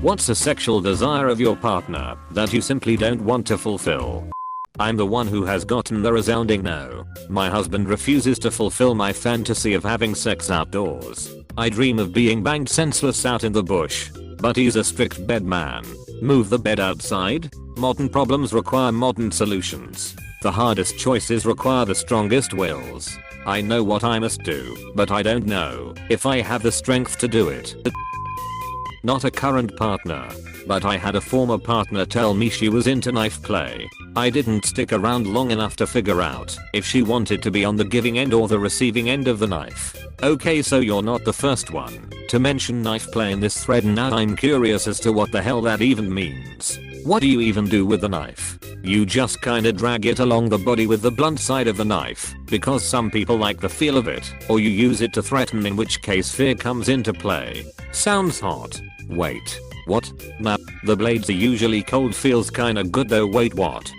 What's a sexual desire of your partner that you simply don't want to fulfill? I'm the one who has gotten the resounding no. My husband refuses to fulfill my fantasy of having sex outdoors. I dream of being banged senseless out in the bush. But he's a strict bed man. Move the bed outside? Modern problems require modern solutions. The hardest choices require the strongest wills. I know what I must do, but I don't know if I have the strength to do it. Not a current partner, but I had a former partner tell me she was into knife play. I didn't stick around long enough to figure out if she wanted to be on the giving end or the receiving end of the knife. Okay, so you're not the first one to mention knife play in this thread, and now I'm curious as to what the hell that even means. What do you even do with the knife? You just kinda drag it along the body with the blunt side of the knife because some people like the feel of it, or you use it to threaten, in which case fear comes into play. Sounds hot. Wait. What? Nah, the blades are usually cold. Feels kinda good though. Wait, what?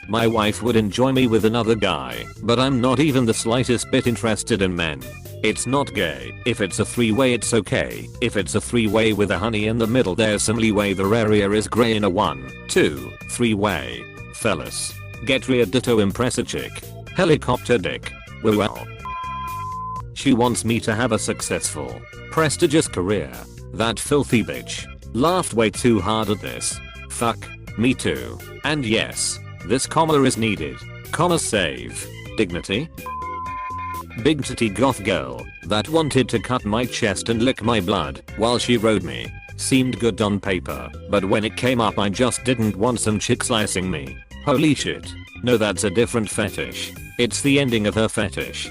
My wife would enjoy me with another guy, but I'm not even the slightest bit interested in men. It's not gay. If it's a three-way, it's okay. If it's a three-way with a honey in the middle, there's some leeway. The area is gray in a 1, 2, 3-way. Fellas, get rear ditto, impress a chick. Helicopter dick. Well. She wants me to have a successful, prestigious career. That filthy bitch. Laughed way too hard at this. Fuck. Me too. And yes, this comma is needed. Comma save. Dignity. Big titty goth girl that wanted to cut my chest and lick my blood while she rode me. Seemed good on paper, but when it came up I just didn't want some chick slicing me. Holy shit. No, that's a different fetish. It's the ending of her fetish.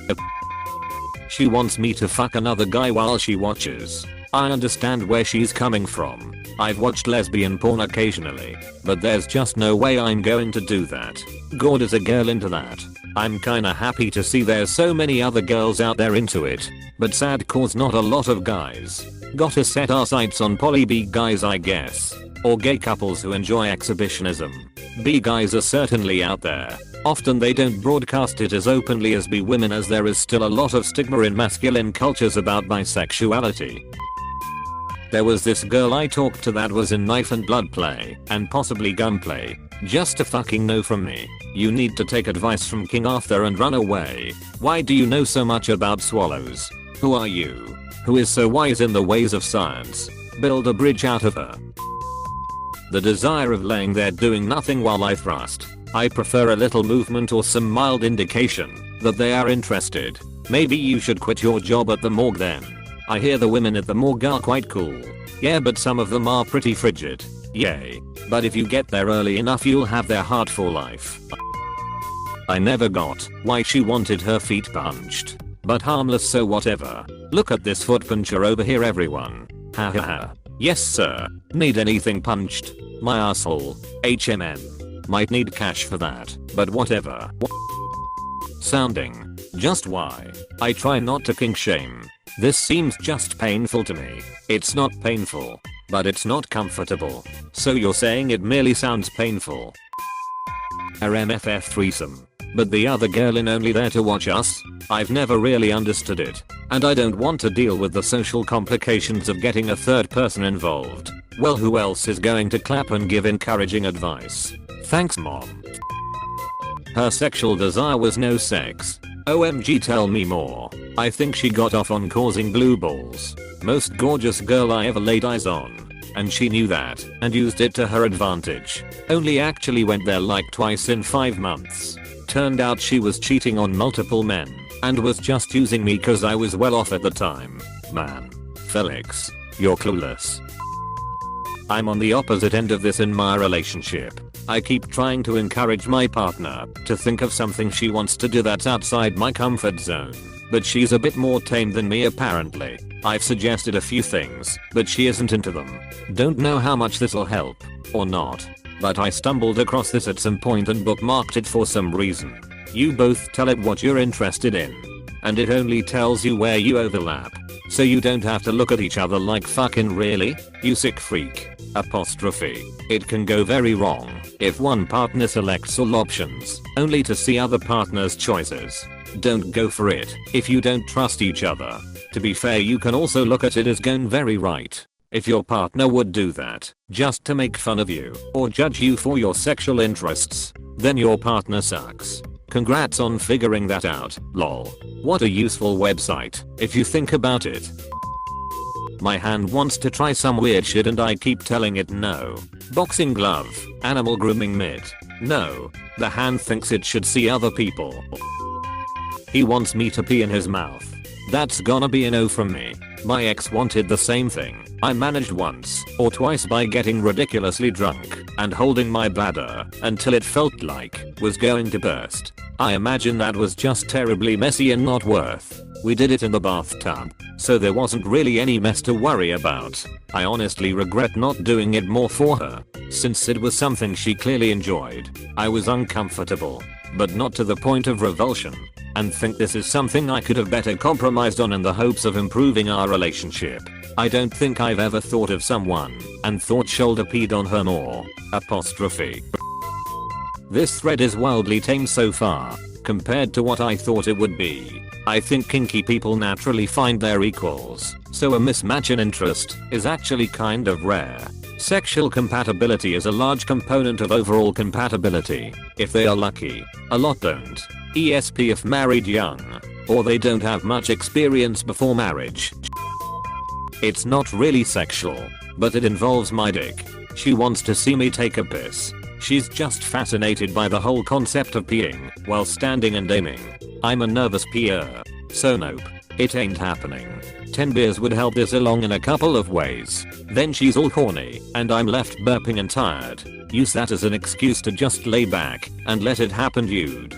She wants me to fuck another guy while she watches. I understand where she's coming from. I've watched lesbian porn occasionally, but there's just no way I'm going to do that. God, is a girl into that? I'm kinda happy to see there's so many other girls out there into it, but sad cause not a lot of guys. Gotta set our sights on poly B guys, I guess. Or gay couples who enjoy exhibitionism. B guys are certainly out there. Often they don't broadcast it as openly as B women, as there is still a lot of stigma in masculine cultures about bisexuality. There was this girl I talked to that was in knife and blood play, and possibly gunplay. Just a fucking no from me. You need to take advice from King Arthur and run away. Why do you know so much about swallows? Who are you? Who is so wise in the ways of science? Build a bridge out of her. The desire of laying there doing nothing while I thrust. I prefer a little movement or some mild indication that they are interested. Maybe you should quit your job at the morgue then. I hear the women at the morgue are quite cool. Yeah, but some of them are pretty frigid. Yay. But if you get there early enough, you'll have their heart for life. I never got why she wanted her feet punched. But harmless, so whatever. Look at this foot puncher over here, everyone. Ha ha ha. Yes sir. Need anything punched? My asshole. HMN. Might need cash for that, but whatever. Sounding. Just why. I try not to kink shame. This seems just painful to me. It's not painful, but it's not comfortable. So you're saying it merely sounds painful. RMFF threesome. But the other girl in only there to watch us? I've never really understood it. And I don't want to deal with the social complications of getting a third person involved. Well, who else is going to clap and give encouraging advice? Thanks, mom. Her sexual desire was no sex. OMG, tell me more. I think she got off on causing blue balls. Most gorgeous girl I ever laid eyes on. And she knew that and used it to her advantage. Only actually went there like twice in 5 months. Turned out she was cheating on multiple men and was just using me cause I was well off at the time. Man. Felix, you're clueless. I'm on the opposite end of this in my relationship. I keep trying to encourage my partner to think of something she wants to do that's outside my comfort zone. But she's a bit more tame than me apparently. I've suggested a few things, but she isn't into them. Don't know how much this'll help, or not. But I stumbled across this at some point and bookmarked it for some reason. You both tell it what you're interested in. And it only tells you where you overlap. So you don't have to look at each other like fucking really, you sick freak. Apostrophe. It can go very wrong if one partner selects all options only to see other partners' choices. Don't go for it if you don't trust each other. To be fair, you can also look at it as going very right. If your partner would do that just to make fun of you or judge you for your sexual interests, then your partner sucks. Congrats on figuring that out, lol. What a useful website, if you think about it. My hand wants to try some weird shit and I keep telling it no. Boxing glove, animal grooming mitt. No. The hand thinks it should see other people. He wants me to pee in his mouth. That's gonna be a no from me. My ex wanted the same thing. I managed once or twice by getting ridiculously drunk and holding my bladder until it felt like was going to burst. I imagine that was just terribly messy and not worth. We did it in the bathtub, so there wasn't really any mess to worry about. I honestly regret not doing it more for her, since it was something she clearly enjoyed. I was uncomfortable, but not to the point of revulsion, and think this is something I could have better compromised on in the hopes of improving our relationship. I don't think I've ever thought of someone and thought shoulder peed on her more. Apostrophe. This thread is wildly tame so far, compared to what I thought it would be. I think kinky people naturally find their equals, so a mismatch in interest is actually kind of rare. Sexual compatibility is a large component of overall compatibility, if they are lucky. A lot don't. ESP if married young, or they don't have much experience before marriage. It's not really sexual, but it involves my dick. She wants to see me take a piss. She's just fascinated by the whole concept of peeing while standing and aiming. I'm a nervous peer, so nope, it ain't happening. 10 beers would help this along in a couple of ways. Then she's all horny and I'm left burping and tired. Use that as an excuse to just lay back and let it happen, dude.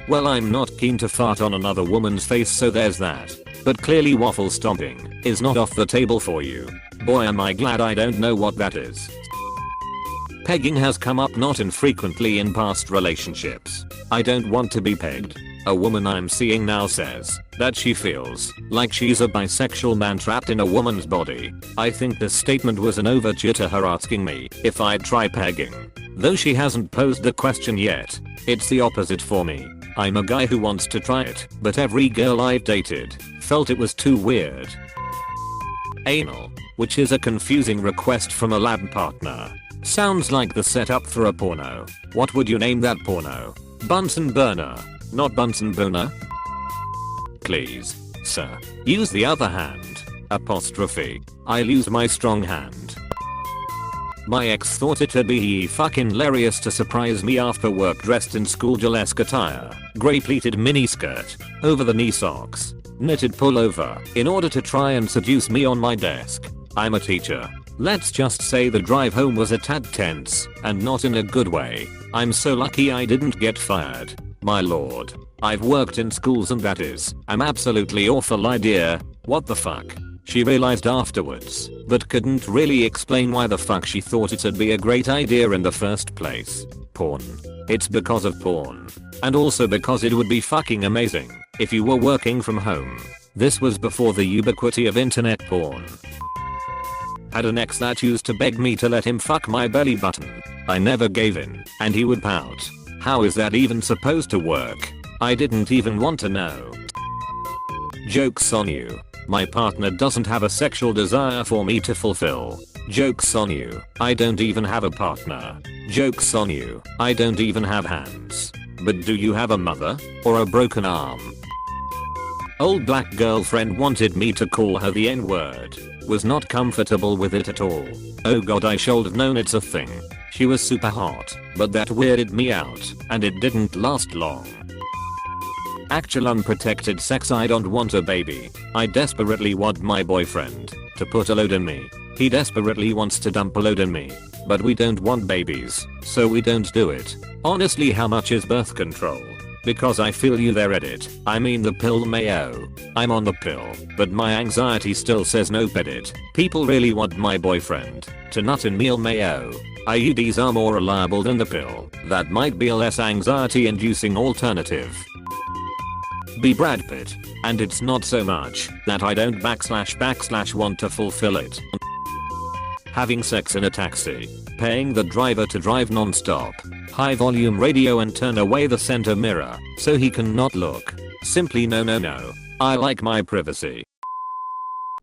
Well, I'm not keen to fart on another woman's face, so there's that. But clearly waffle stomping is not off the table for you. Boy, am I glad I don't know what that is. Pegging has come up not infrequently in past relationships. I don't want to be pegged. A woman I'm seeing now says that she feels like she's a bisexual man trapped in a woman's body. I think this statement was an overture to her asking me if I'd try pegging. Though she hasn't posed the question yet, it's the opposite for me. I'm a guy who wants to try it, but every girl I've dated felt it was too weird. Anal, which is a confusing request from a lab partner. Sounds like the setup for a porno. What would you name that porno? Bunsen burner, not Bunsen boner? Please, sir, use the other hand. Apostrophe. I'll use my strong hand. My ex thought it'd be fucking hilarious to surprise me after work dressed in school-esque attire, grey pleated miniskirt, over the knee socks, knitted pullover, in order to try and seduce me on my desk. I'm a teacher. Let's just say the drive home was a tad tense, and not in a good way. I'm so lucky I didn't get fired. My lord. I've worked in schools and that is an absolutely awful idea. What the fuck? She realized afterwards, but couldn't really explain why the fuck she thought it'd be a great idea in the first place. Porn. It's because of porn. And also because it would be fucking amazing if you were working from home. This was before the ubiquity of internet porn. Had an ex that used to beg me to let him fuck my belly button. I never gave in, and he would pout. How is that even supposed to work? I didn't even want to know. Joke's on you. My partner doesn't have a sexual desire for me to fulfill. Joke's on you. I don't even have a partner. Joke's on you. I don't even have hands. But do you have a mother? Or a broken arm? Old black girlfriend wanted me to call her the N-word. Was not comfortable with it at all. Oh god, I should have known it's a thing. She was super hot, but that weirded me out, and it didn't last long. Actual unprotected sex. I don't want a baby. I desperately want my boyfriend to put a load in me. He desperately wants to dump a load in me. But we don't want babies, so we don't do it. Honestly, how much is birth control? Because I feel you there, edit. I mean the pill mayo. I'm on the pill, but my anxiety still says no, edit. People really want my boyfriend to nut in meal mayo. IUDs are more reliable than the pill. That might be a less anxiety inducing alternative. Be Brad Pitt, and it's not so much that I don't / want to fulfill it. Having sex in a taxi, paying the driver to drive non-stop, high volume radio and turn away the center mirror so he can not look. Simply no. I like my privacy.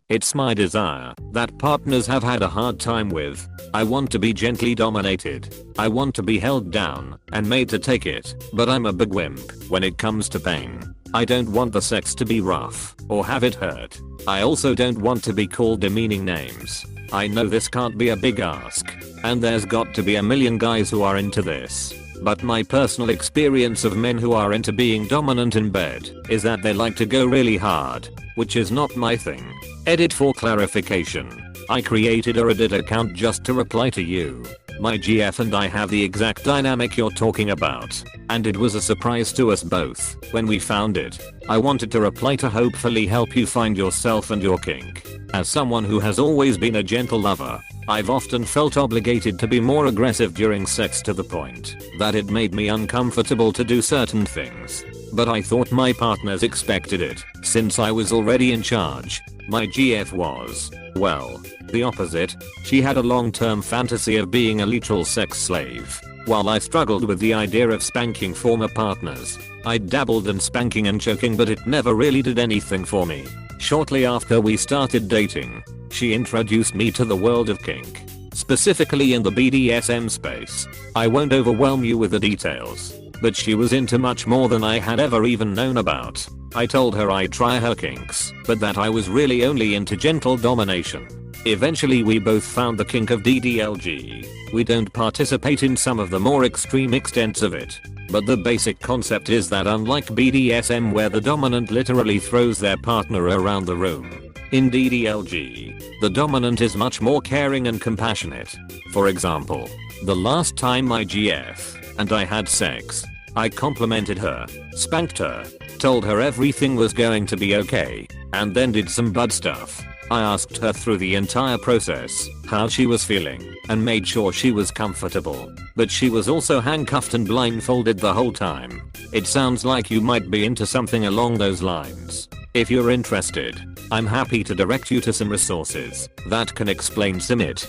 It's my desire that partners have had a hard time with. I want to be gently dominated. I want to be held down and made to take it, but I'm a big wimp when it comes to pain. I don't want the sex to be rough or have it hurt. I also don't want to be called demeaning names. I know this can't be a big ask, and there's got to be a million guys who are into this. But my personal experience of men who are into being dominant in bed is that they like to go really hard, which is not my thing. Edit for clarification. I created a Reddit account just to reply to you. My GF and I have the exact dynamic you're talking about, and it was a surprise to us both when we found it. I wanted to reply to hopefully help you find yourself and your kink. As someone who has always been a gentle lover, I've often felt obligated to be more aggressive during sex to the point that it made me uncomfortable to do certain things. But I thought my partners expected it, since I was already in charge. My GF was, well, the opposite. She had a long-term fantasy of being a literal sex slave. While I struggled with the idea of spanking former partners, I dabbled in spanking and choking, but it never really did anything for me. Shortly after we started dating, she introduced me to the world of kink, specifically in the BDSM space. I won't overwhelm you with the details, but she was into much more than I had ever even known about. I told her I'd try her kinks, but that I was really only into gentle domination. Eventually we both found the kink of DDLG. We don't participate in some of the more extreme extents of it, but the basic concept is that unlike BDSM where the dominant literally throws their partner around the room, in DDLG, the dominant is much more caring and compassionate. For example, the last time my GF and I had sex, I complimented her, spanked her, told her everything was going to be okay, and then did some bud stuff. I asked her through the entire process how she was feeling and made sure she was comfortable, but she was also handcuffed and blindfolded the whole time. It sounds like you might be into something along those lines. If you're interested, I'm happy to direct you to some resources that can explain some it.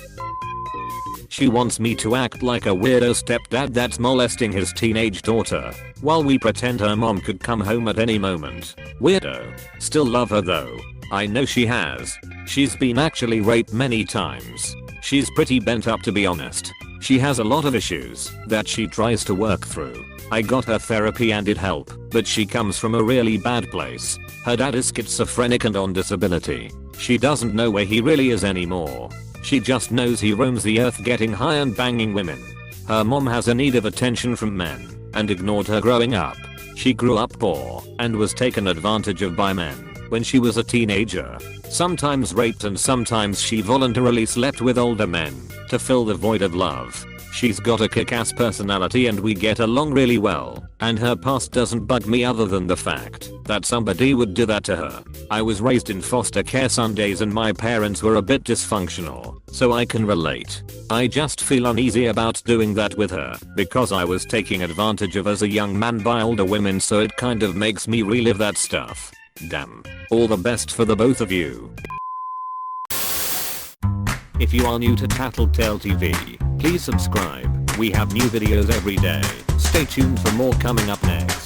She wants me to act like a weirdo stepdad that's molesting his teenage daughter, while we pretend her mom could come home at any moment. Weirdo. Still love her though. I know she has. She's been actually raped many times. She's pretty bent up, to be honest. She has a lot of issues that she tries to work through. I got her therapy and it helped, but she comes from a really bad place. Her dad is schizophrenic and on disability. She doesn't know where he really is anymore. She just knows he roams the earth getting high and banging women. Her mom has a need of attention from men and ignored her growing up. She grew up poor and was taken advantage of by men when she was a teenager. Sometimes raped and sometimes she voluntarily slept with older men to fill the void of love. She's got a kick-ass personality and we get along really well, and her past doesn't bug me other than the fact that somebody would do that to her. I was raised in foster care Sundays and my parents were a bit dysfunctional, so I can relate. I just feel uneasy about doing that with her because I was taking advantage of as a young man by older women, so it kind of makes me relive that stuff. Damn. All the best for the both of you. If you are new to TattleTale TV, please subscribe. We have new videos every day. Stay tuned for more coming up next.